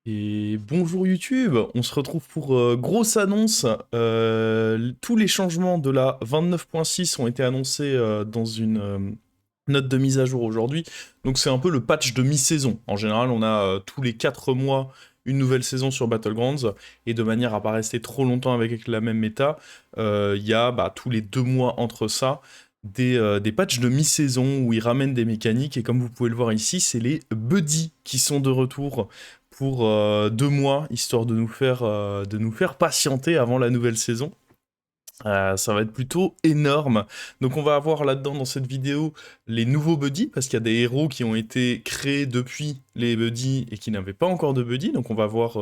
Et bonjour YouTube, on se retrouve pour grosse annonce. Tous les changements de la 29.6 ont été annoncés dans une note de mise à jour aujourd'hui. Donc c'est un peu le patch de mi-saison. En général, on a tous les 4 mois une nouvelle saison sur Battlegrounds. Et de manière à pas rester trop longtemps avec la même méta, il y a tous les 2 mois entre ça des patchs de mi-saison où ils ramènent des mécaniques. Et comme vous pouvez le voir ici, c'est les buddies qui sont de retour pour 2 mois, histoire de nous faire patienter avant la nouvelle saison. Ça va être plutôt énorme. Donc on va avoir là-dedans dans cette vidéo les nouveaux buddies, parce qu'il y a des héros qui ont été créés depuis les buddies et qui n'avaient pas encore de buddies. Donc on va voir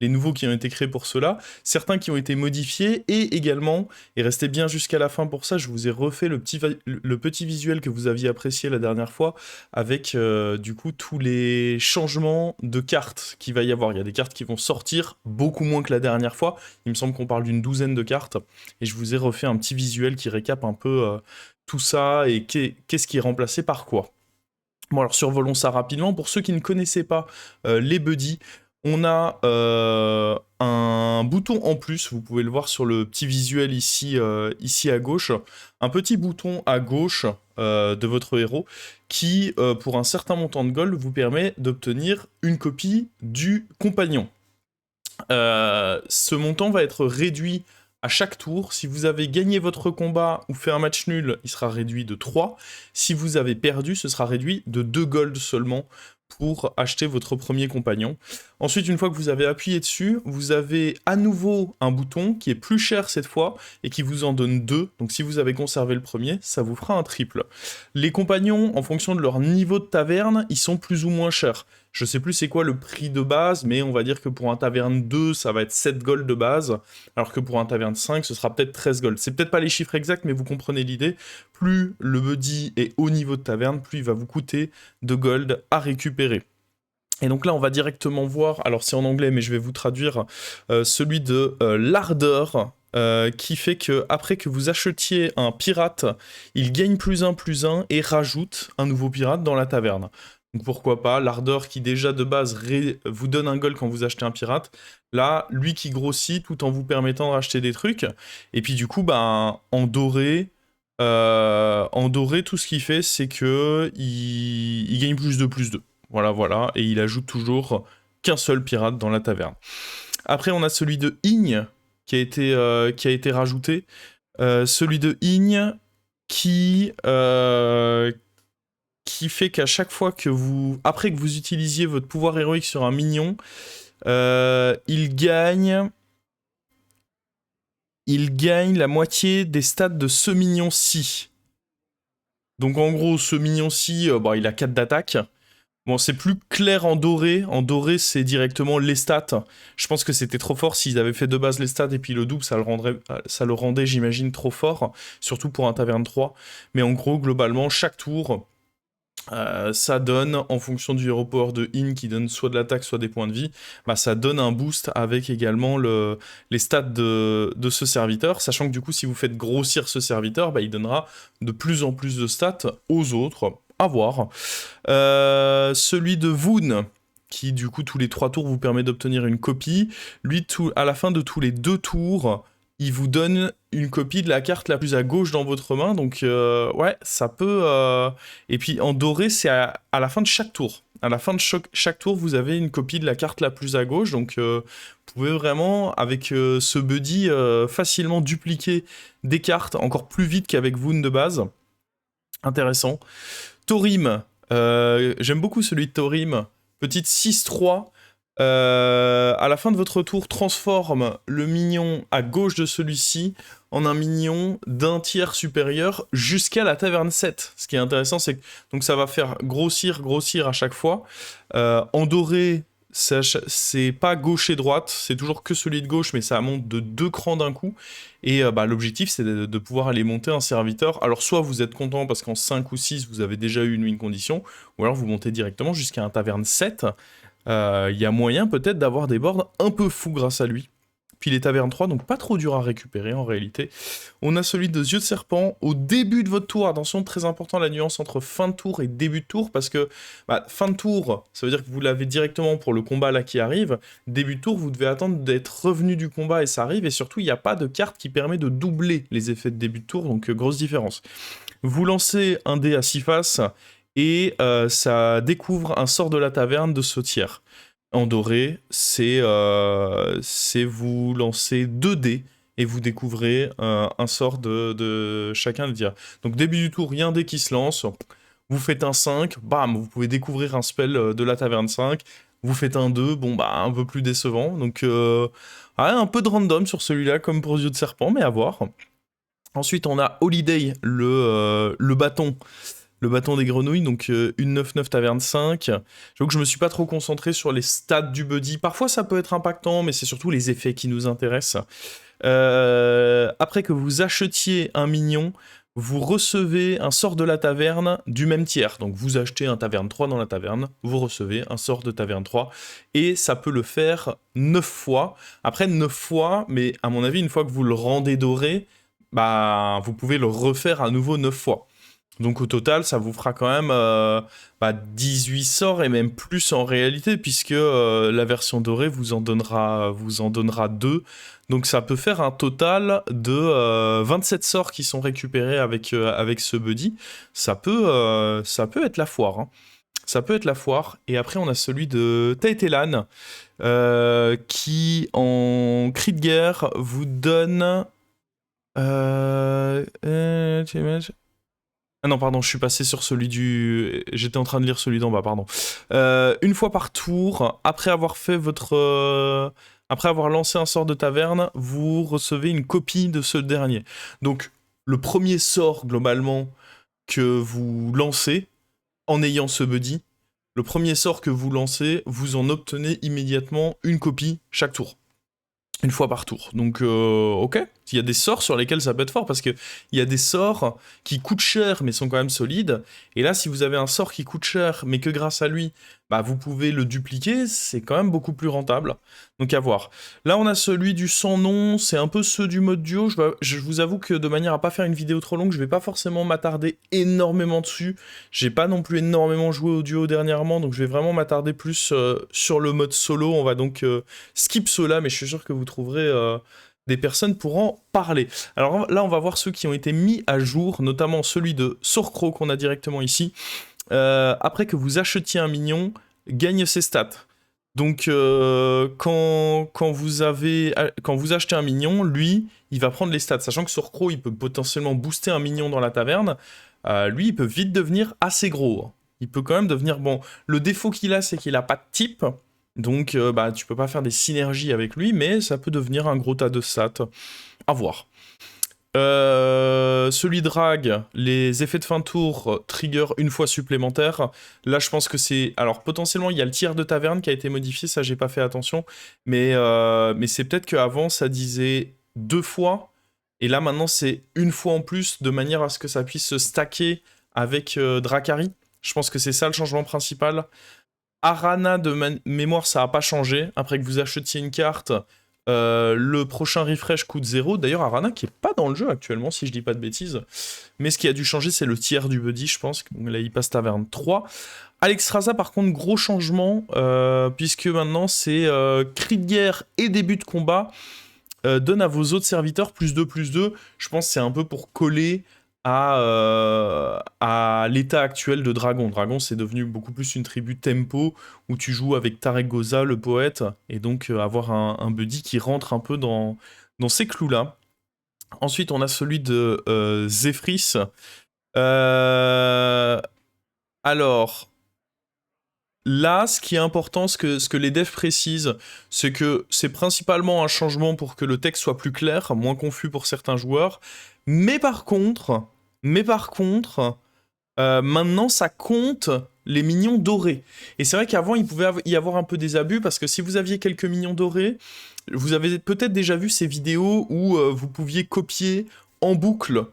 les nouveaux qui ont été créés pour cela, certains qui ont été modifiés, et également, et restez bien jusqu'à la fin pour ça, je vous ai refait le petit visuel que vous aviez apprécié la dernière fois, avec du coup tous les changements de cartes qu'il va y avoir. Il y a des cartes qui vont sortir beaucoup moins que la dernière fois. Il me semble qu'on parle d'une douzaine de cartes. Et je vous ai refait un petit visuel qui récap un peu tout ça et qu'est-ce qui est remplacé par quoi. Bon, alors survolons ça rapidement. Pour ceux qui ne connaissaient pas les buddies, on a un bouton en plus, vous pouvez le voir sur le petit visuel ici, ici à gauche, un petit bouton à gauche de votre héros qui, pour un certain montant de gold, vous permet d'obtenir une copie du compagnon. Ce montant va être réduit à chaque tour. Si vous avez gagné votre combat ou fait un match nul, il sera réduit de 3. Si vous avez perdu, ce sera réduit de 2 gold seulement pour acheter votre premier compagnon. Ensuite, une fois que vous avez appuyé dessus, vous avez à nouveau un bouton qui est plus cher cette fois et qui vous en donne 2. Donc si vous avez conservé le premier, ça vous fera un triple. Les compagnons, en fonction de leur niveau de taverne, ils sont plus ou moins chers. Je sais plus c'est quoi le prix de base, mais on va dire que pour un taverne 2, ça va être 7 gold de base, alors que pour un taverne 5, ce sera peut-être 13 gold. C'est peut-être pas les chiffres exacts, mais vous comprenez l'idée. Plus le buddy est haut niveau de taverne, plus il va vous coûter de gold à récupérer. Et donc là, on va directement voir, alors c'est en anglais, mais je vais vous traduire, celui de l'ardeur, qui fait que après que vous achetiez un pirate, il gagne plus un et rajoute un nouveau pirate dans la taverne. Donc pourquoi pas, l'ardeur qui déjà de base vous donne un gold quand vous achetez un pirate, là, lui qui grossit tout en vous permettant d'acheter des trucs, et puis du coup, en doré, tout ce qu'il fait, c'est que il gagne plus 2. Voilà, voilà, et il ajoute toujours qu'un seul pirate dans la taverne. Après, on a celui de Igne qui a été rajouté. Celui de Igne qui fait qu'à chaque fois que après que vous utilisiez votre pouvoir héroïque sur un mignon, il gagne la moitié des stats de ce mignon-ci. Donc en gros, ce mignon-ci, il a 4 d'attaque. Bon, c'est plus clair en doré. En doré, c'est directement les stats. Je pense que c'était trop fort s'ils avaient fait de base les stats et puis le double, ça le rendait, j'imagine, trop fort. Surtout pour un taverne 3. Mais en gros, globalement, chaque tour, ça donne, en fonction du hero power de In qui donne soit de l'attaque, soit des points de vie, ça donne un boost avec également les stats de ce serviteur. Sachant que du coup, si vous faites grossir ce serviteur, il donnera de plus en plus de stats aux autres. À voir. Celui de Voon, qui du coup tous les 3 tours vous permet d'obtenir une copie. Lui, à la fin de tous les 2 tours, il vous donne une copie de la carte la plus à gauche dans votre main. Donc ouais, ça peut... Et puis en doré, c'est à la fin de chaque tour. À la fin de chaque tour, vous avez une copie de la carte la plus à gauche. Donc vous pouvez vraiment, avec ce buddy, facilement dupliquer des cartes encore plus vite qu'avec Voon de base. Intéressant. Thorim, j'aime beaucoup celui de Thorim. Petite 6-3. À la fin de votre tour, transforme le mignon à gauche de celui-ci en un mignon d'un tiers supérieur jusqu'à la taverne 7. Ce qui est intéressant, c'est que donc ça va faire grossir à chaque fois. En doré, c'est pas gauche et droite, c'est toujours que celui de gauche, mais ça monte de 2 crans d'un coup. Et l'objectif, c'est de pouvoir aller monter un serviteur. Alors, soit vous êtes content parce qu'en 5 ou 6, vous avez déjà eu une win condition, ou alors vous montez directement jusqu'à un taverne 7. Il y a moyen peut-être d'avoir des boards un peu fous grâce à lui. puis les tavernes 3, donc pas trop dur à récupérer en réalité. On a celui de Yeux de Serpent au début de votre tour. Attention, très important la nuance entre fin de tour et début de tour, parce que fin de tour, ça veut dire que vous l'avez directement pour le combat là qui arrive. Début de tour, vous devez attendre d'être revenu du combat et ça arrive, et surtout, il n'y a pas de carte qui permet de doubler les effets de début de tour, donc grosse différence. Vous lancez un dé à 6 faces, et ça découvre un sort de la taverne de ce tiers. En doré, c'est vous lancez 2 dés et vous découvrez un sort de chacun des tiers. Donc début du tour, il y a un dé qui se lance, vous faites un 5, bam, vous pouvez découvrir un spell de la taverne 5, vous faites un 2, bon bah un peu plus décevant, donc un peu de random sur celui-là comme pour Yeux de Serpent, mais à voir. Ensuite on a Holiday, le bâton. Le bâton des grenouilles, donc une 9-9 taverne 5. J'avoue que je me suis pas trop concentré sur les stats du buddy. Parfois ça peut être impactant, mais c'est surtout les effets qui nous intéressent. Après que vous achetiez un minion, vous recevez un sort de la taverne du même tiers. Donc vous achetez un taverne 3 dans la taverne, vous recevez un sort de taverne 3. Et ça peut le faire 9 fois. Après 9 fois, mais à mon avis, une fois que vous le rendez doré, vous pouvez le refaire à nouveau 9 fois. Donc au total, ça vous fera quand même 18 sorts et même plus en réalité, puisque la version dorée vous en donnera 2. Donc ça peut faire un total de 27 sorts qui sont récupérés avec ce buddy. Ça peut être la foire. Hein. Ça peut être la foire. Et après, on a celui de Taetelan, qui en cri de guerre vous donne... Ah non, pardon, je suis passé sur celui du... J'étais en train de lire celui d'en bas, pardon. Une fois par tour, après avoir fait votre... Après avoir lancé un sort de taverne, vous recevez une copie de ce dernier. Donc, le premier sort, globalement, que vous lancez, en ayant ce buddy, le premier sort que vous lancez, vous en obtenez immédiatement une copie chaque tour. Une fois par tour. Donc, ok. Il y a des sorts sur lesquels ça peut être fort, parce qu'il y a des sorts qui coûtent cher, mais sont quand même solides. Et là, si vous avez un sort qui coûte cher, mais que grâce à lui, vous pouvez le dupliquer, c'est quand même beaucoup plus rentable. Donc, à voir. Là, on a celui du sans nom, c'est un peu ceux du mode duo. Je vous avoue que de manière à pas faire une vidéo trop longue, je vais pas forcément m'attarder énormément dessus. J'ai pas non plus énormément joué au duo dernièrement, donc je vais vraiment m'attarder plus sur le mode solo. On va donc skip ceux-là, mais je suis sûr que vous trouverez... des personnes pour en parler. Alors là, on va voir ceux qui ont été mis à jour, notamment celui de Sorcro qu'on a directement ici. Après que vous achetiez un minion, gagne ses stats. Donc, quand vous achetez un minion, lui, il va prendre les stats. Sachant que Sorcro, il peut potentiellement booster un minion dans la taverne. Lui, il peut vite devenir assez gros. Il peut quand même devenir... Bon, le défaut qu'il a, c'est qu'il n'a pas de type. Donc, tu peux pas faire des synergies avec lui, mais ça peut devenir un gros tas de stats. À voir. Celui drag, les effets de fin de tour trigger une fois supplémentaire. Là, je pense que c'est... Alors, potentiellement, il y a le tiers de taverne qui a été modifié, ça, j'ai pas fait attention. Mais c'est peut-être qu'avant, ça disait 2 fois. Et là, maintenant, c'est 1 fois en plus, de manière à ce que ça puisse se stacker avec Dracari. Je pense que c'est ça le changement principal. Arana, de mémoire, ça n'a pas changé. Après que vous achetiez une carte, le prochain refresh coûte 0. D'ailleurs, Arana qui est pas dans le jeu actuellement, si je dis pas de bêtises. Mais ce qui a dû changer, c'est le tiers du buddy, je pense. Donc là, il passe taverne 3. Alexstrasza, par contre, gros changement, puisque maintenant, c'est cri de guerre et début de combat. Donne à vos autres serviteurs +2/+2. Je pense que c'est un peu pour coller à l'état actuel de Dragon. Dragon, c'est devenu beaucoup plus une tribu tempo, où tu joues avec Tarek Goza, le poète, et donc avoir un buddy qui rentre un peu dans ces clous-là. Ensuite, on a celui de Zephrys. Alors... Là, ce qui est important, ce que les devs précisent, c'est que c'est principalement un changement pour que le texte soit plus clair, moins confus pour certains joueurs. Mais par contre, maintenant, ça compte les minions dorés. Et c'est vrai qu'avant, il pouvait y avoir un peu des abus, parce que si vous aviez quelques minions dorés, vous avez peut-être déjà vu ces vidéos où vous pouviez copier en boucle.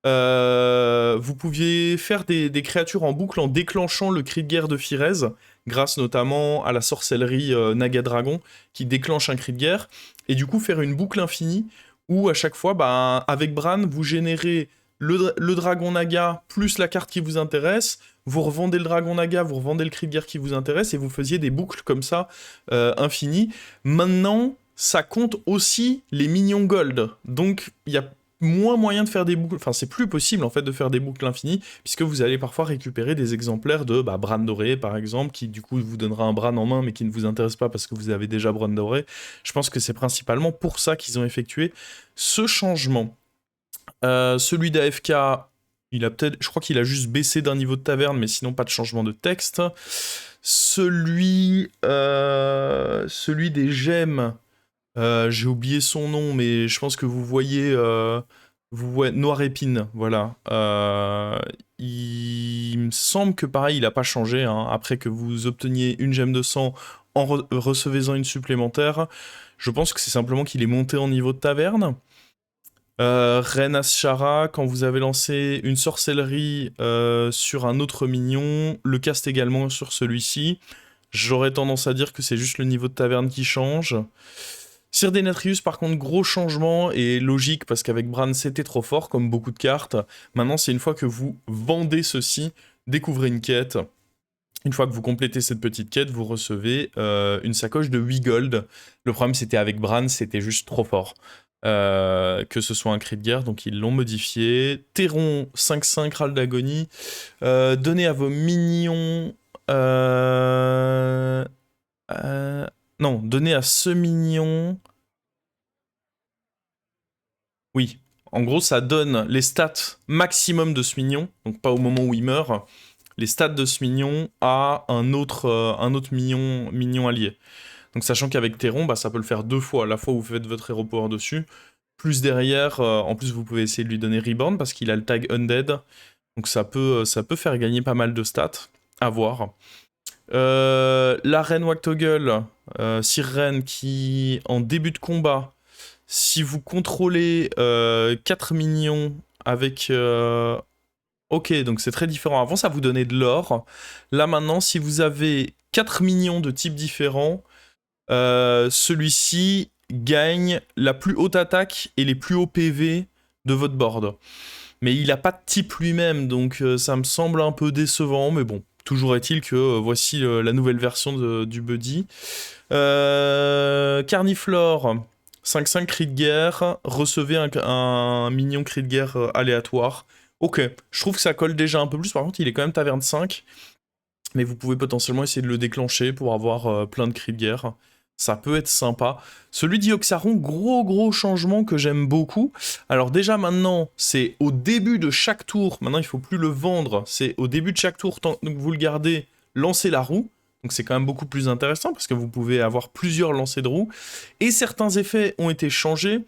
Vous pouviez faire des créatures en boucle en déclenchant le cri de guerre de Firez, grâce notamment à la sorcellerie Naga Dragon, qui déclenche un cri de guerre, et du coup faire une boucle infinie, où à chaque fois, bah, avec Bran, vous générez le dragon Naga, plus la carte qui vous intéresse, vous revendez le dragon Naga, vous revendez le cri de guerre qui vous intéresse, et vous faisiez des boucles comme ça, infinies. Maintenant, ça compte aussi les minions gold, donc il y a moins moyen de faire des boucles, enfin c'est plus possible en fait de faire des boucles infinies, puisque vous allez parfois récupérer des exemplaires de Bran doré par exemple, qui du coup vous donnera un Bran en main mais qui ne vous intéresse pas parce que vous avez déjà Bran doré. Je pense que c'est principalement pour ça qu'ils ont effectué ce changement. Celui d'AFK, il a peut-être, je crois qu'il a juste baissé d'un niveau de taverne, mais sinon pas de changement de texte. Celui des gemmes, j'ai oublié son nom, mais je pense que vous voyez, Noir Épine, voilà. Il me semble que pareil, il n'a pas changé, hein. Après que vous obteniez une gemme de sang, recevez-en une supplémentaire. Je pense que c'est simplement qu'il est monté en niveau de taverne. Ren Ashara, quand vous avez lancé une sorcellerie sur un autre mignon, le cast également sur celui-ci. J'aurais tendance à dire que c'est juste le niveau de taverne qui change. Sir Denetrius, par contre, gros changement, et logique, parce qu'avec Bran, c'était trop fort, comme beaucoup de cartes. Maintenant, c'est une fois que vous vendez ceci, découvrez une quête. Une fois que vous complétez cette petite quête, vous recevez une sacoche de 8 gold. Le problème, c'était avec Bran, c'était juste trop fort. Que ce soit un cri de guerre, donc ils l'ont modifié. Théron 5-5, râle d'agonie. Donnez à vos minions... non, donnez à ce mignon... Oui, en gros, ça donne les stats maximum de ce mignon, donc pas au moment où il meurt, les stats de ce mignon à un autre mignon allié. Donc sachant qu'avec Théron, bah, ça peut le faire 2 fois, la fois où vous faites votre hero power dessus, plus derrière, en plus vous pouvez essayer de lui donner Reborn, parce qu'il a le tag Undead, donc ça peut faire gagner pas mal de stats, à voir. La reine Wactoggle, Sir Ren, qui en début de combat, si vous contrôlez 4 minions avec... Ok, donc c'est très différent. Avant, ça vous donnait de l'or. Là, maintenant, si vous avez 4 minions de types différents, celui-ci gagne la plus haute attaque et les plus hauts PV de votre board. Mais il n'a pas de type lui-même, donc ça me semble un peu décevant, mais bon. Toujours est-il que voici la nouvelle version du Buddy. Carniflore, 5-5 cri de guerre, recevez un minion cri de guerre aléatoire. Ok, je trouve que ça colle déjà un peu plus, par contre il est quand même taverne 5, mais vous pouvez potentiellement essayer de le déclencher pour avoir plein de cris de guerre. Ça peut être sympa. Celui d'Ioxaron, gros changement que j'aime beaucoup. Alors déjà maintenant, c'est au début de chaque tour, maintenant il ne faut plus le vendre, c'est au début de chaque tour, tant que vous le gardez, lancez la roue. Donc c'est quand même beaucoup plus intéressant parce que vous pouvez avoir plusieurs lancers de roue. Et certains effets ont été changés.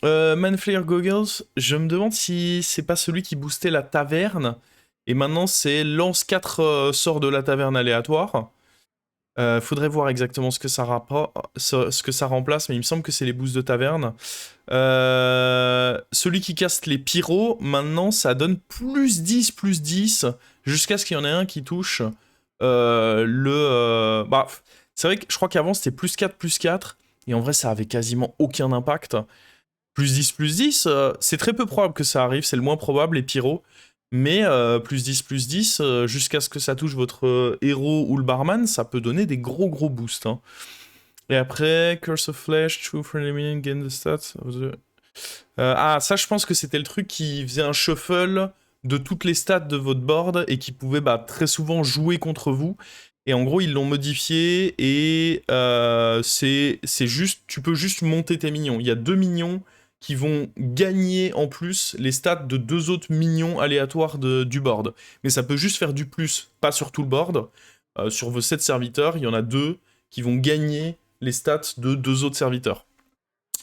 Manflayer Goggles, je me demande si c'est pas celui qui boostait la taverne. Et maintenant c'est lance 4 sorts de la taverne aléatoire. Faudrait voir exactement ce que ça remplace, mais il me semble que c'est les boosts de taverne. Celui qui caste les pyros, maintenant ça donne plus 10, jusqu'à ce qu'il y en ait un qui touche c'est vrai que je crois qu'avant c'était plus 4, et en vrai ça avait quasiment aucun impact. Plus 10, c'est très peu probable que ça arrive, c'est le moins probable, les pyros. Mais plus 10, jusqu'à ce que ça touche votre héros ou le barman, ça peut donner des gros boosts. Hein. Et après, Curse of Flesh, True Friendly Minion, Gain the Stats. Ça je pense que c'était le truc qui faisait un shuffle de toutes les stats de votre board et qui pouvait très souvent jouer contre vous. Et en gros, ils l'ont modifié et c'est juste, tu peux juste monter tes minions. Il y a 2 minions qui vont gagner en plus les stats de 2 autres minions aléatoires du board. Mais ça peut juste faire du plus, pas sur tout le board. Sur vos 7 serviteurs, il y en a 2 qui vont gagner les stats de 2 autres serviteurs.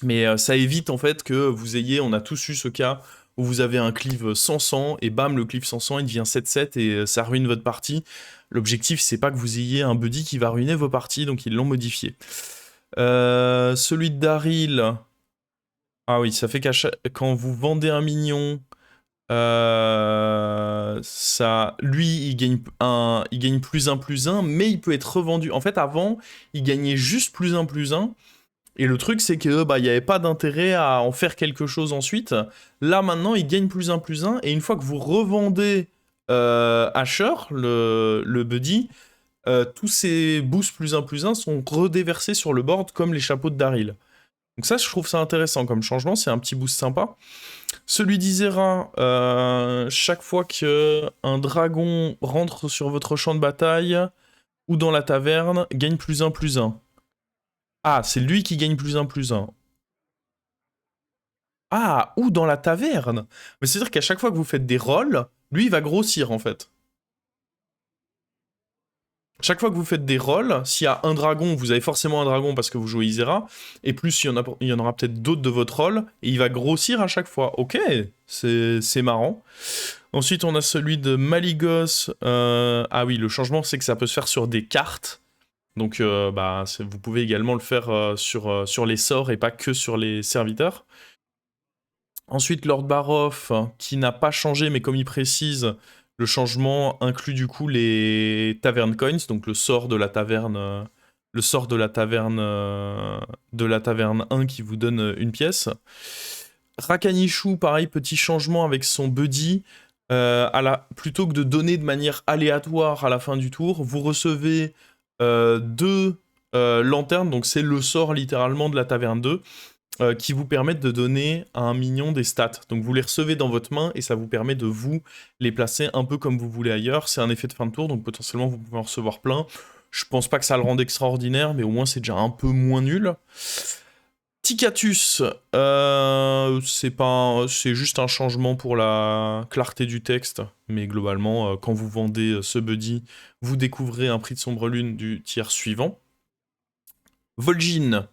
Mais ça évite en fait que vous ayez, on a tous eu ce cas où vous avez un cleave 100-100 et bam, le cleave 100-1 il devient 7-7 et ça ruine votre partie. L'objectif c'est pas que vous ayez un buddy qui va ruiner vos parties, donc ils l'ont modifié. Celui de Daryl, ah oui, ça fait quand vous vendez un minion, Lui, il gagne plus un, mais il peut être revendu. En fait, avant, il gagnait juste plus un. Et le truc, c'est que bah, il n'y avait pas d'intérêt à en faire quelque chose ensuite. Là, maintenant, il gagne plus un. Et une fois que vous revendez Asher, le buddy, tous ces boosts plus un sont redéversés sur le board comme les chapeaux de Daryl. Donc ça, je trouve ça intéressant comme changement. C'est un petit boost sympa. Celui d'Isera, chaque fois qu'un dragon rentre sur votre champ de bataille ou dans la taverne, gagne plus un. Ah, c'est lui qui gagne plus un. Ah, ou dans la taverne. Mais c'est-à-dire qu'à chaque fois que vous faites des rolls, lui, il va grossir, en fait. Chaque fois que vous faites des rolls, s'il y a un dragon, vous avez forcément un dragon parce que vous jouez Isera, et plus il y en aura peut-être d'autres de votre roll, et il va grossir à chaque fois. Ok, c'est marrant. Ensuite, on a celui de Maligos. Ah oui, le changement, c'est que ça peut se faire sur des cartes. Donc, vous pouvez également le faire sur les sorts et pas que sur les serviteurs. Ensuite, Lord Baroff, qui n'a pas changé, mais comme il précise, le changement inclut du coup les Tavern Coins, donc le sort de la taverne, de la taverne 1 qui vous donne une pièce. Rakanichu, pareil, petit changement avec son buddy. Plutôt que de donner de manière aléatoire à la fin du tour, vous recevez 2 lanternes, donc c'est le sort littéralement de la taverne 2. Qui vous permettent de donner à un minion des stats. Donc vous les recevez dans votre main et ça vous permet de vous les placer un peu comme vous voulez ailleurs. C'est un effet de fin de tour, donc potentiellement vous pouvez en recevoir plein. Je pense pas que ça le rende extraordinaire, mais au moins c'est déjà un peu moins nul. Ticatus, c'est juste un changement pour la clarté du texte, mais globalement, quand vous vendez ce buddy, vous découvrez un prix de sombre lune du tiers suivant. Vol'jin,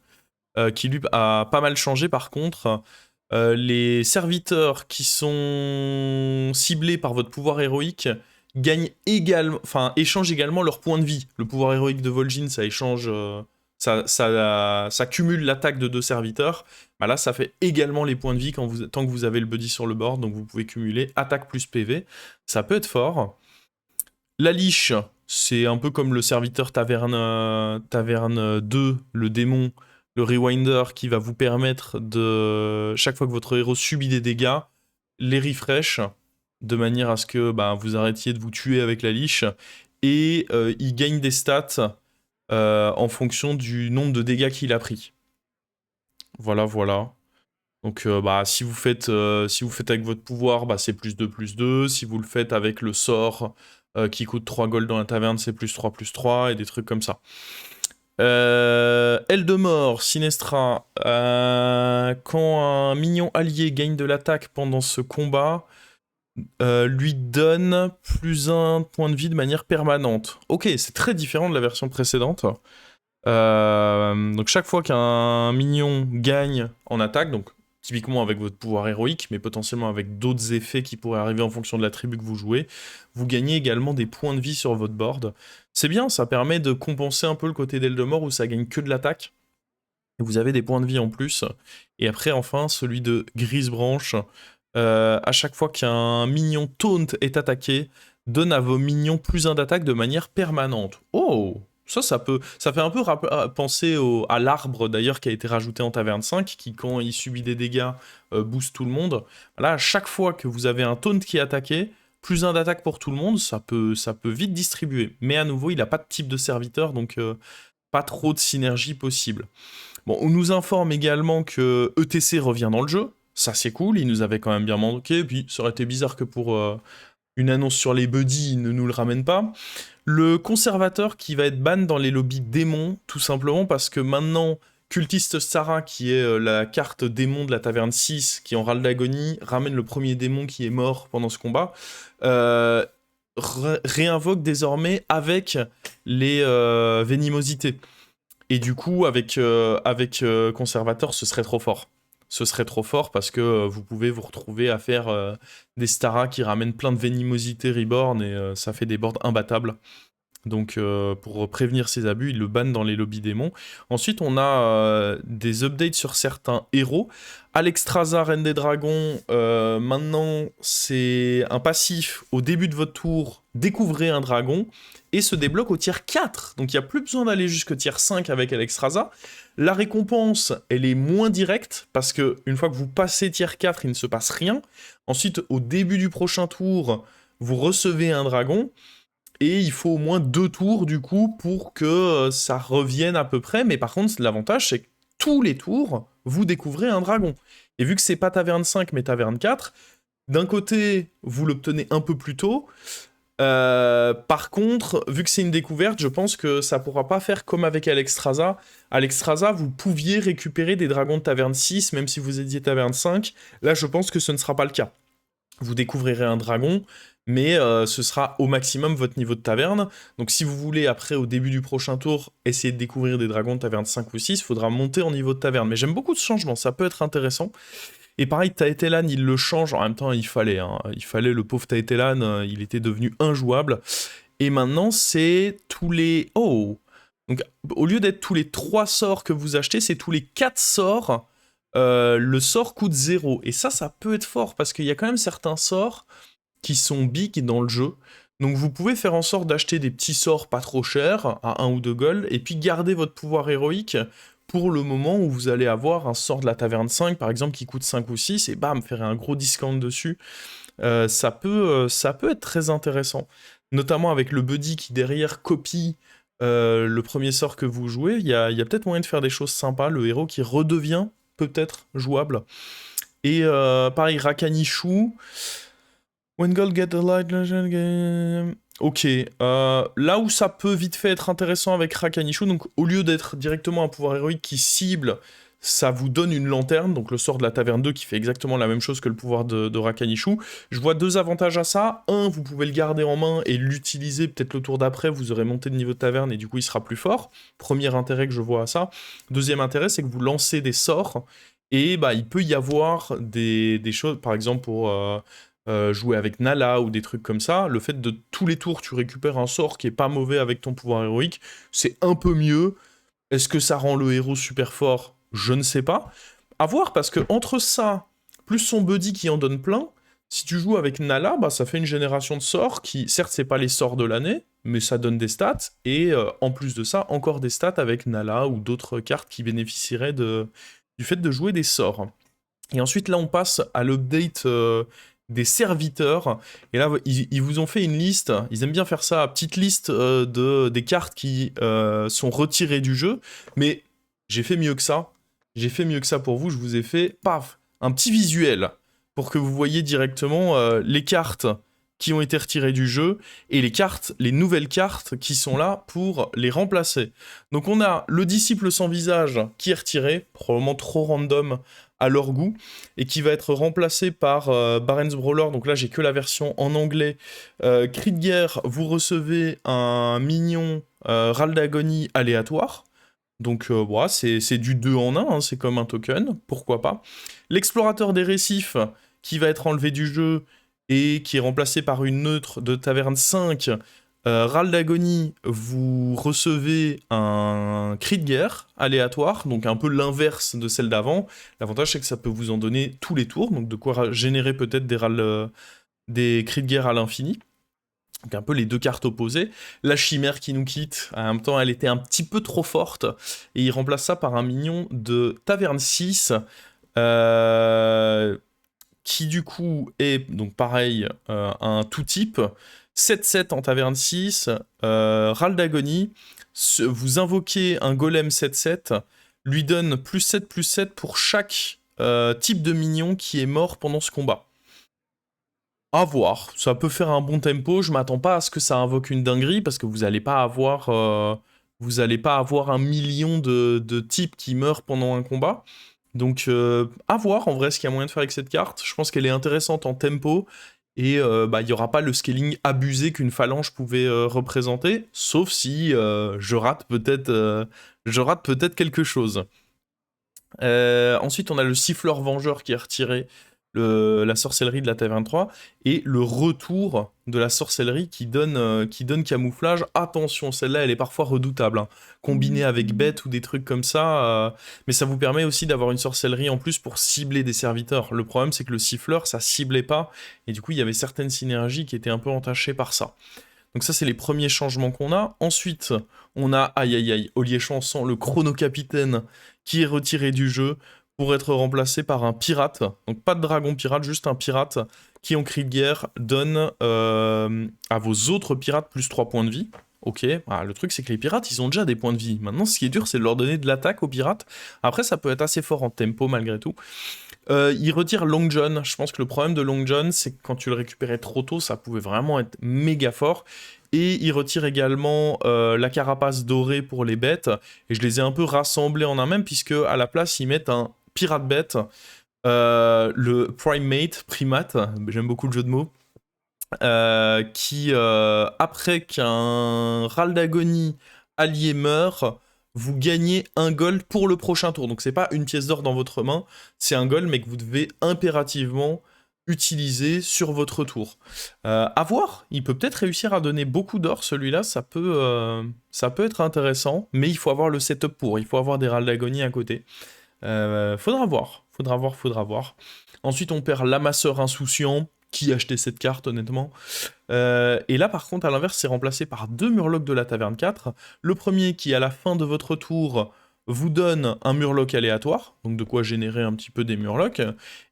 qui lui a pas mal changé par contre. Les serviteurs qui sont ciblés par votre pouvoir héroïque échangent également leur point de vie. Le pouvoir héroïque de Vol'jin, ça échange, ça cumule l'attaque de 2 serviteurs. Bah là, ça fait également les points de vie tant que vous avez le buddy sur le board, donc vous pouvez cumuler attaque plus PV. Ça peut être fort. La liche, c'est un peu comme le serviteur taverne 2, le démon, le rewinder qui va vous permettre de, chaque fois que votre héros subit des dégâts, les refresh, de manière à ce que vous arrêtiez de vous tuer avec la liche, et il gagne des stats en fonction du nombre de dégâts qu'il a pris. Voilà. Donc si vous faites avec votre pouvoir, c'est +2/+2. Si vous le faites avec le sort qui coûte 3 gold dans la taverne, c'est +3/+3 et des trucs comme ça. Eldemort, Sinestra. Quand un minion allié gagne de l'attaque pendant ce combat, lui donne +1 point de vie de manière permanente. Ok, c'est très différent de la version précédente. Donc chaque fois qu'un minion gagne en attaque, donc typiquement avec votre pouvoir héroïque, mais potentiellement avec d'autres effets qui pourraient arriver en fonction de la tribu que vous jouez, vous gagnez également des points de vie sur votre board. C'est bien, ça permet de compenser un peu le côté d'Eldemort où ça gagne que de l'attaque. Et vous avez des points de vie en plus. Et après, enfin, celui de Grisebranche. À chaque fois qu'un minion taunt est attaqué, donne à vos minions +1 d'attaque de manière permanente. Oh! Ça fait un peu penser à l'arbre d'ailleurs qui a été rajouté en Taverne 5, qui quand il subit des dégâts booste tout le monde. Là, à chaque fois que vous avez un taunt qui est attaqué, +1 d'attaque pour tout le monde, ça peut vite distribuer. Mais à nouveau, il n'a pas de type de serviteur, donc pas trop de synergie possible. Bon, on nous informe également que ETC revient dans le jeu. Ça, c'est cool, il nous avait quand même bien manqué. Puis, ça aurait été bizarre que pour une annonce sur les buddies, il ne nous le ramène pas. Le conservateur qui va être ban dans les lobbies démons, tout simplement parce que maintenant, Cultiste Sarah, qui est la carte démon de la taverne 6, qui est en râle d'agonie, ramène le premier démon qui est mort pendant ce combat, réinvoque désormais avec les vénimosités. Et du coup, avec conservateur, ce serait trop fort. Ce serait trop fort parce que vous pouvez vous retrouver à faire des Stara qui ramènent plein de vénimosité reborn et ça fait des boards imbattables. Donc pour prévenir ces abus, ils le bannent dans les lobbies démons. Ensuite, on a des updates sur certains héros. Alexstrasza, Reine des Dragons, maintenant c'est un passif au début de votre tour, découvrez un dragon, et se débloque au tier 4. Donc il n'y a plus besoin d'aller jusqu'au tier 5 avec Alexstrasza. La récompense, elle est moins directe, parce que une fois que vous passez tier 4, il ne se passe rien. Ensuite, au début du prochain tour, vous recevez un dragon, et il faut au moins 2 tours, du coup, pour que ça revienne à peu près. Mais par contre, l'avantage, c'est que tous les tours, vous découvrez un dragon. Et vu que c'est pas taverne 5, mais taverne 4, d'un côté, vous l'obtenez un peu plus tôt. Par contre, vu que c'est une découverte, je pense que ça pourra pas faire comme avec Alexstrasza. Alexstrasza, vous pouviez récupérer des dragons de taverne 6, même si vous étiez taverne 5. Là, je pense que ce ne sera pas le cas. Vous découvrirez un dragon, mais ce sera au maximum votre niveau de taverne. Donc si vous voulez, après, au début du prochain tour, essayer de découvrir des dragons de taverne 5 ou 6, il faudra monter en niveau de taverne. Mais j'aime beaucoup ce changement, ça peut être intéressant. Et pareil, Taetelan, il le change, en même temps, il fallait, hein. Il fallait, le pauvre Taetelan, il était devenu injouable. Et maintenant, c'est tous les... Oh! Donc, au lieu d'être tous les 3 sorts que vous achetez, c'est tous les 4 sorts. Le sort coûte 0. Et ça peut être fort, parce qu'il y a quand même certains sorts qui sont big dans le jeu. Donc vous pouvez faire en sorte d'acheter des petits sorts pas trop chers, à 1 ou 2 gold, et puis garder votre pouvoir héroïque pour le moment où vous allez avoir un sort de la taverne 5, par exemple, qui coûte 5 ou 6, et bam, faire un gros discount dessus. Ça peut être très intéressant. Notamment avec le buddy qui derrière copie le premier sort que vous jouez, il y a peut-être moyen de faire des choses sympas, le héros qui redevient peut-être jouable. Et pareil, Rakanishu... When gold get a light legend game... Ok, là où ça peut vite fait être intéressant avec Rakanishu, donc au lieu d'être directement un pouvoir héroïque qui cible, ça vous donne une lanterne, donc le sort de la taverne 2 qui fait exactement la même chose que le pouvoir de Rakanishu. Je vois 2 avantages à ça. Un, vous pouvez le garder en main et l'utiliser peut-être le tour d'après, vous aurez monté de niveau de taverne et du coup il sera plus fort. Premier intérêt que je vois à ça. Deuxième intérêt, c'est que vous lancez des sorts et bah, il peut y avoir des choses, par exemple pour... jouer avec Nala ou des trucs comme ça, le fait de tous les tours tu récupères un sort qui est pas mauvais avec ton pouvoir héroïque, c'est un peu mieux. Est-ce que ça rend le héros super fort? Je ne sais pas. À voir, parce que entre ça, plus son buddy qui en donne plein, si tu joues avec Nala, bah, ça fait une génération de sorts qui, certes, c'est pas les sorts de l'année, mais ça donne des stats, et en plus de ça, encore des stats avec Nala ou d'autres cartes qui bénéficieraient du fait de jouer des sorts. Et ensuite, là, on passe à l'update des serviteurs. Et là, ils vous ont fait une liste. Ils aiment bien faire ça, petite liste des cartes qui sont retirées du jeu. Mais j'ai fait mieux que ça. J'ai fait mieux que ça pour vous. Je vous ai fait, paf, un petit visuel pour que vous voyez directement les cartes qui ont été retirées du jeu et les nouvelles cartes qui sont là pour les remplacer. Donc on a le disciple sans visage qui est retiré, probablement trop random à leur goût, et qui va être remplacé par Baren's Brawler. Donc là, j'ai que la version en anglais. Cri de guerre, vous recevez un minion Râle d'agonie aléatoire. Donc voilà, c'est du 2 en 1, hein, c'est comme un token, pourquoi pas. L'explorateur des récifs, qui va être enlevé du jeu, et qui est remplacé par une neutre de taverne 5, Râle d'agonie, vous recevez un cri de guerre aléatoire, donc un peu l'inverse de celle d'avant. L'avantage, c'est que ça peut vous en donner tous les tours, donc de quoi générer peut-être des cris de guerre à l'infini. Donc un peu les 2 cartes opposées. La chimère qui nous quitte, en même temps, elle était un petit peu trop forte, et il remplace ça par un minion de taverne 6, qui du coup est, donc pareil, un tout type, 7-7 en taverne 6, Râle d'agonie, vous invoquez un golem 7-7, lui donne plus 7 pour chaque type de minion qui est mort pendant ce combat. À voir, ça peut faire un bon tempo, je m'attends pas à ce que ça invoque une dinguerie, parce que vous allez pas avoir un million de types qui meurent pendant un combat. Donc à voir en vrai ce qu'il y a moyen de faire avec cette carte. Je pense qu'elle est intéressante en tempo, et il n'y aura pas le scaling abusé qu'une phalange pouvait représenter, sauf si je rate peut-être quelque chose. Ensuite, on a le siffleur vengeur qui est retiré. la sorcellerie de la taverne 3, et le retour de la sorcellerie qui donne camouflage. Attention, celle-là, elle est parfois redoutable, hein. Combinée avec bête ou des trucs comme ça, mais ça vous permet aussi d'avoir une sorcellerie en plus pour cibler des serviteurs. Le problème, c'est que le siffleur, ça ciblait pas, et du coup, il y avait certaines synergies qui étaient un peu entachées par ça. Donc ça, c'est les premiers changements qu'on a. Ensuite, on a, aïe aïe aïe, Ollier Chanson, le chrono-capitaine, qui est retiré du jeu pour être remplacé par un pirate. Donc pas de dragon pirate, juste un pirate qui, en cri de guerre, donne à vos autres pirates plus 3 points de vie. Ok, le truc c'est que les pirates, ils ont déjà des points de vie. Maintenant, ce qui est dur, c'est de leur donner de l'attaque aux pirates. Après, ça peut être assez fort en tempo malgré tout. Il retire Long John. Je pense que le problème de Long John, c'est que quand tu le récupérais trop tôt, ça pouvait vraiment être méga fort. Et il retire également la carapace dorée pour les bêtes. Et je les ai un peu rassemblés en un même, puisque à la place, ils mettent un pirate bête, le primate, j'aime beaucoup le jeu de mots, qui, après qu'un râle d'agonie allié meurt, vous gagnez un gold pour le prochain tour. Donc c'est pas une pièce d'or dans votre main, c'est un gold, mais que vous devez impérativement utiliser sur votre tour. À voir, il peut peut-être réussir à donner beaucoup d'or, celui-là, ça peut être intéressant, mais il faut avoir le setup pour, il faut avoir des râles d'agonie à côté. Faudra voir. Ensuite, on perd l'amasseur insouciant. Qui achetait cette carte, honnêtement? Et là, par contre, à l'inverse, c'est remplacé par 2 Murlocs de la Taverne 4. Le premier qui, à la fin de votre tour, vous donne un Murloc aléatoire, donc de quoi générer un petit peu des Murlocs.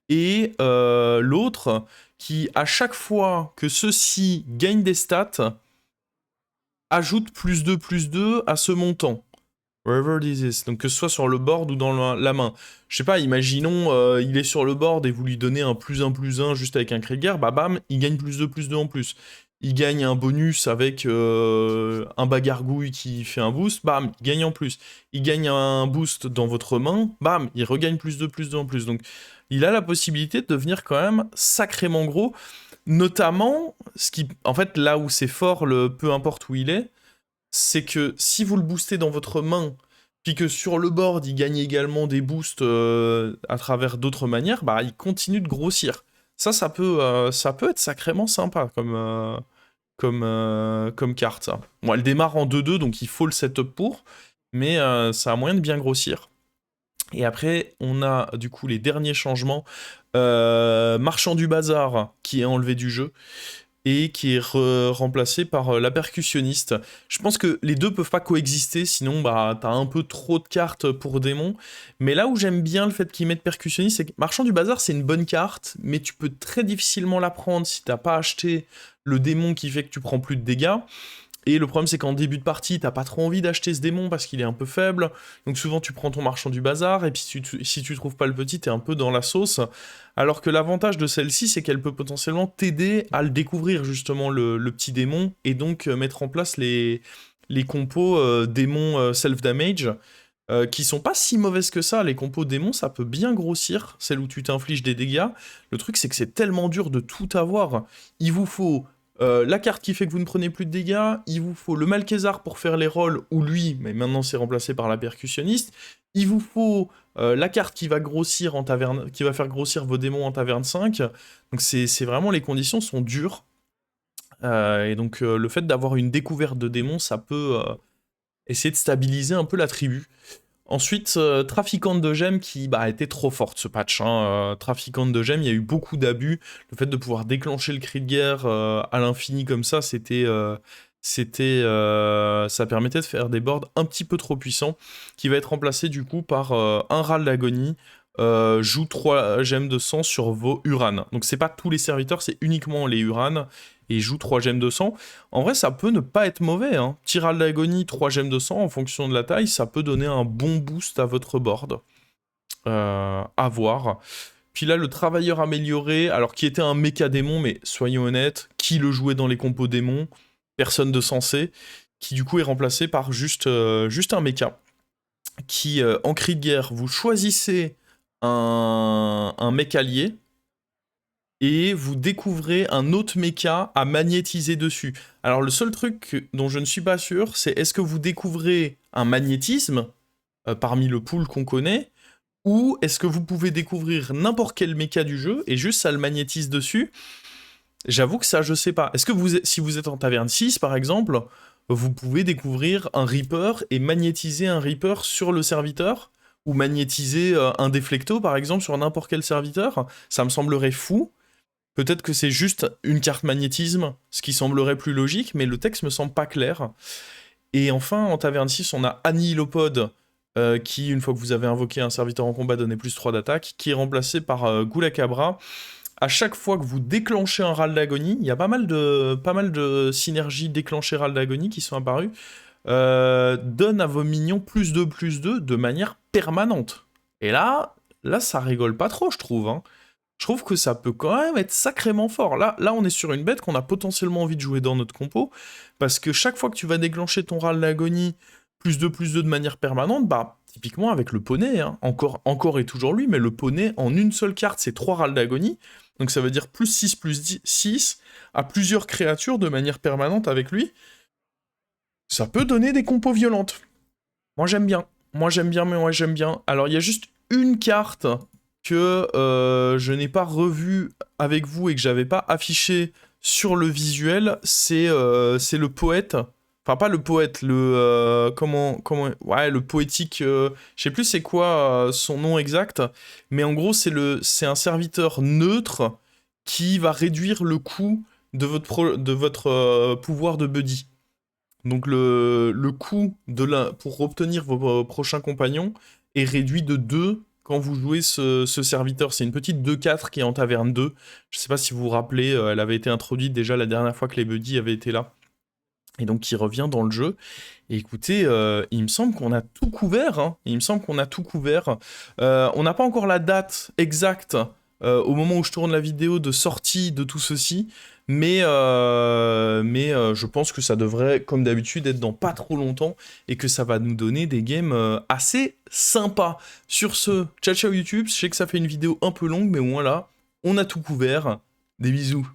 Et l'autre qui, à chaque fois que ceux-ci gagnent des stats, ajoute +2/+2 à ce montant. Wherever this is. Donc que ce soit sur le board ou dans la main. Je sais pas, imaginons, il est sur le board et vous lui donnez un +1/+1 juste avec un cri de guerre, bah bam, il gagne +2/+2 en plus. Il gagne un bonus avec un bagargouille qui fait un boost, bam, il gagne en plus. Il gagne un boost dans votre main, bam, il regagne +2/+2 en plus. Donc il a la possibilité de devenir quand même sacrément gros. Notamment, en fait, là où c'est fort, peu importe où il est, c'est que si vous le boostez dans votre main, puis que sur le board, il gagne également des boosts à travers d'autres manières, bah, il continue de grossir. Ça peut être sacrément sympa comme carte, ça. Bon, elle démarre en 2-2, donc il faut le setup pour, mais ça a moyen de bien grossir. Et après, on a du coup les derniers changements. Marchand du bazar, qui est enlevé du jeu et qui est remplacé par la percussionniste. Je pense que les deux peuvent pas coexister, sinon bah t'as un peu trop de cartes pour démon. Mais là où j'aime bien le fait qu'ils mettent percussionniste, c'est que Marchand du Bazar c'est une bonne carte, mais tu peux très difficilement la prendre si t'as pas acheté le démon qui fait que tu prends plus de dégâts. Et le problème, c'est qu'en début de partie, t'as pas trop envie d'acheter ce démon parce qu'il est un peu faible. Donc souvent, tu prends ton Marchand du Bazar, et puis si tu trouves pas le petit, t'es un peu dans la sauce. Alors que l'avantage de celle-ci, c'est qu'elle peut potentiellement t'aider à le découvrir, justement, le petit démon, et donc mettre en place les compos démon self-damage, qui sont pas si mauvaises que ça. Les compos démons, ça peut bien grossir, celle où tu t'infliges des dégâts. Le truc, c'est que c'est tellement dur de tout avoir. Il vous faut la carte qui fait que vous ne prenez plus de dégâts, il vous faut le Malkézar pour faire les rolls, ou lui, mais maintenant c'est remplacé par la percussionniste. Il vous faut la carte qui va grossir en taverne, qui va faire grossir vos démons en taverne 5. Donc c'est vraiment, les conditions sont dures. Et donc le fait d'avoir une découverte de démons, ça peut essayer de stabiliser un peu la tribu. Ensuite, Trafiquante de gemmes qui était trop forte ce patch. Trafiquante de gemmes, il y a eu beaucoup d'abus. Le fait de pouvoir déclencher le cri de guerre à l'infini comme ça, ça permettait de faire des boards un petit peu trop puissants, qui va être remplacé du coup par un râle d'agonie. Joue 3 gemmes de sang sur vos Uranes. Donc c'est pas tous les serviteurs, c'est uniquement les Uranes. Et joue 3 gemmes de sang. En vrai, ça peut ne pas être mauvais. Petit râle d'agonie, 3 gemmes de sang, en fonction de la taille, ça peut donner un bon boost à votre board. À voir. Puis là, le travailleur amélioré, alors qui était un méca démon, mais soyons honnêtes, qui le jouait dans les compos démons? Personne de sensé. Qui du coup est remplacé par juste un méca. Qui, en cri de guerre, vous choisissez un mec allié, et vous découvrez un autre mecha à magnétiser dessus. Alors le seul truc dont je ne suis pas sûr, c'est est-ce que vous découvrez un magnétisme parmi le pool qu'on connaît, ou est-ce que vous pouvez découvrir n'importe quel méca du jeu et juste ça le magnétise dessus? J'avoue que ça, je sais pas. Est-ce que si vous êtes en taverne 6, par exemple, vous pouvez découvrir un Reaper et magnétiser un Reaper sur le serviteur? Ou magnétiser un Deflecto, par exemple, sur n'importe quel serviteur? Ça me semblerait fou. Peut-être que c'est juste une carte magnétisme, ce qui semblerait plus logique, mais le texte me semble pas clair. Et enfin, en taverne 6, on a Annihilopod, qui, une fois que vous avez invoqué un serviteur en combat, donnait plus 3 d'attaque, qui est remplacé par Gulakabra. À chaque fois que vous déclenchez un râle d'agonie, il y a pas mal de synergies déclenchées râle d'agonie qui sont apparues, donne à vos minions +2/+2 de manière permanente. Et là, ça rigole pas trop, je trouve. Hein. Je trouve que ça peut quand même être sacrément fort. Là, on est sur une bête qu'on a potentiellement envie de jouer dans notre compo, parce que chaque fois que tu vas déclencher ton râle d'agonie +2/+2 de manière permanente, bah, typiquement avec le poney, hein, encore et toujours lui, mais le poney, en une seule carte, c'est 3 râles d'agonie, donc ça veut dire +6/+6 à plusieurs créatures de manière permanente avec lui. Ça peut donner des compos violentes. Moi j'aime bien. Moi j'aime bien. Alors il y a juste une carte que je n'ai pas revue avec vous et que j'avais pas affiché sur le visuel, c'est le poète. Enfin pas le poète, le ouais, le poétique, je sais plus c'est quoi son nom exact, mais en gros c'est un serviteur neutre qui va réduire le coût de votre pouvoir de buddy. Donc le coût pour obtenir vos prochains compagnons est réduit de 2 quand vous jouez ce serviteur. C'est une petite 2/4 qui est en taverne 2. Je sais pas si vous vous rappelez, elle avait été introduite déjà la dernière fois que les buddies avaient été là. Et donc qui revient dans le jeu. Et écoutez, il me semble qu'on a tout couvert. Hein. Il me semble qu'on a tout couvert. On n'a pas encore la date exacte au moment où je tourne la vidéo de sortie de tout ceci. Mais je pense que ça devrait, comme d'habitude, être dans pas trop longtemps. Et que ça va nous donner des games assez sympas. Sur ce, ciao ciao YouTube. Je sais que ça fait une vidéo un peu longue, mais voilà, on a tout couvert. Des bisous.